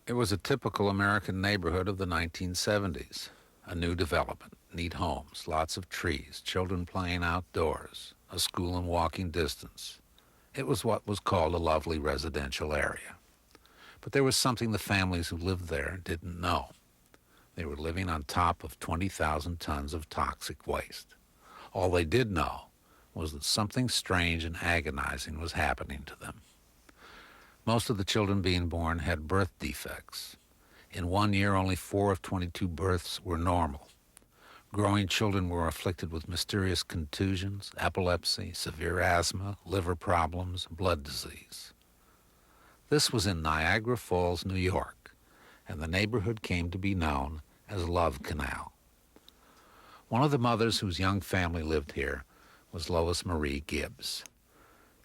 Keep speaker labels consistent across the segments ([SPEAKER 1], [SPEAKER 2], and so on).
[SPEAKER 1] It was a typical American neighborhood of the 1970s. A new development, neat homes, lots of trees, children playing outdoors, a school in walking distance. It was what was called a lovely residential area. But there was something the families who lived there didn't know. They were living on top of 20,000 tons of toxic waste. All they did know was that something strange and agonizing was happening to them. Most of the children being born had birth defects. In 1 year, only 4 of 22 births were normal. Growing children were afflicted with mysterious contusions, epilepsy, severe asthma, liver problems, blood disease. This was in Niagara Falls, New York, and the neighborhood came to be known as Love Canal. One of the mothers whose young family lived here was Lois Marie Gibbs.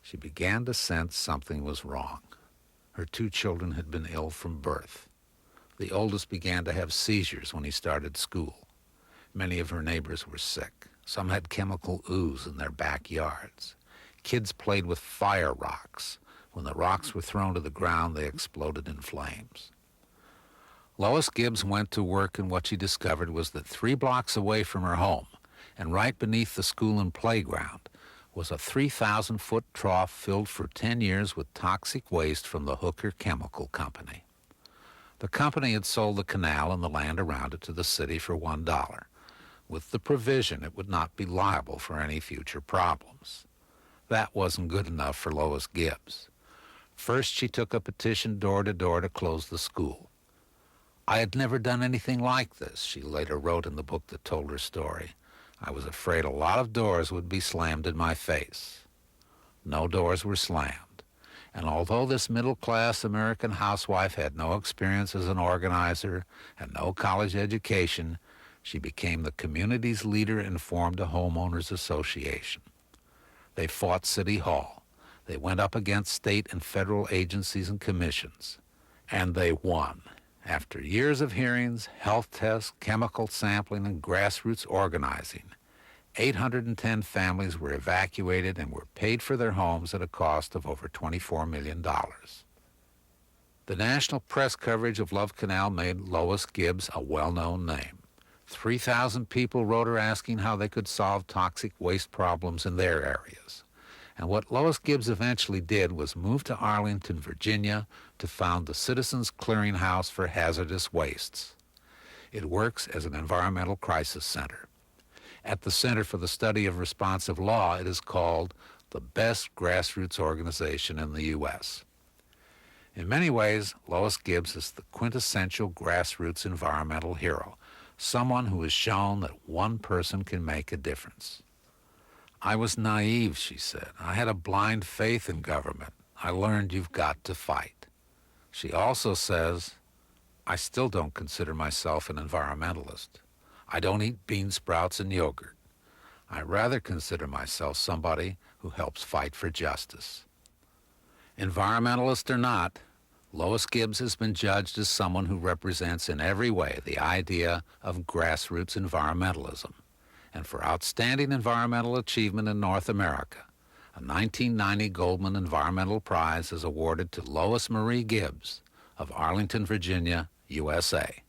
[SPEAKER 1] She began to sense something was wrong. Her 2 children had been ill from birth. The oldest began to have seizures when he started school. Many of her neighbors were sick. Some had chemical ooze in their backyards. Kids played with fire rocks. When the rocks were thrown to the ground, they exploded in flames. Lois Gibbs went to work, and what she discovered was that 3 blocks away from her home, and right beneath the school and playground, was a 3,000-foot trough filled for 10 years with toxic waste from the Hooker Chemical Company. The company had sold the canal and the land around it to the city for $1, with the provision it would not be liable for any future problems. That wasn't good enough for Lois Gibbs. First, she took a petition door to door to close the school. "I had never done anything like this," she later wrote in the book that told her story. "I was afraid a lot of doors would be slammed in my face." No doors were slammed, and although this middle-class American housewife had no experience as an organizer and no college education, she became the community's leader and formed a homeowners association. They fought City Hall. They went up against state and federal agencies and commissions, and they won. After years of hearings, health tests, chemical sampling, and grassroots organizing, 810 families were evacuated and were paid for their homes at a cost of over $24 million. The national press coverage of Love Canal made Lois Gibbs a well-known name. 3,000 people wrote her asking how they could solve toxic waste problems in their areas. And what Lois Gibbs eventually did was move to Arlington, Virginia, to found the Citizens Clearinghouse for Hazardous Wastes. It works as an environmental crisis center. At the Center for the Study of Responsive Law, it is called the best grassroots organization in the U.S. In many ways, Lois Gibbs is the quintessential grassroots environmental hero, someone who has shown that one person can make a difference. "I was naive," she said. "I had a blind faith in government. I learned you've got to fight." She also says, "I still don't consider myself an environmentalist. I don't eat bean sprouts and yogurt. I rather consider myself somebody who helps fight for justice." Environmentalist or not, Lois Gibbs has been judged as someone who represents in every way the idea of grassroots environmentalism. And for outstanding environmental achievement in North America, a 1990 Goldman Environmental Prize is awarded to Lois Marie Gibbs of Arlington, Virginia, USA.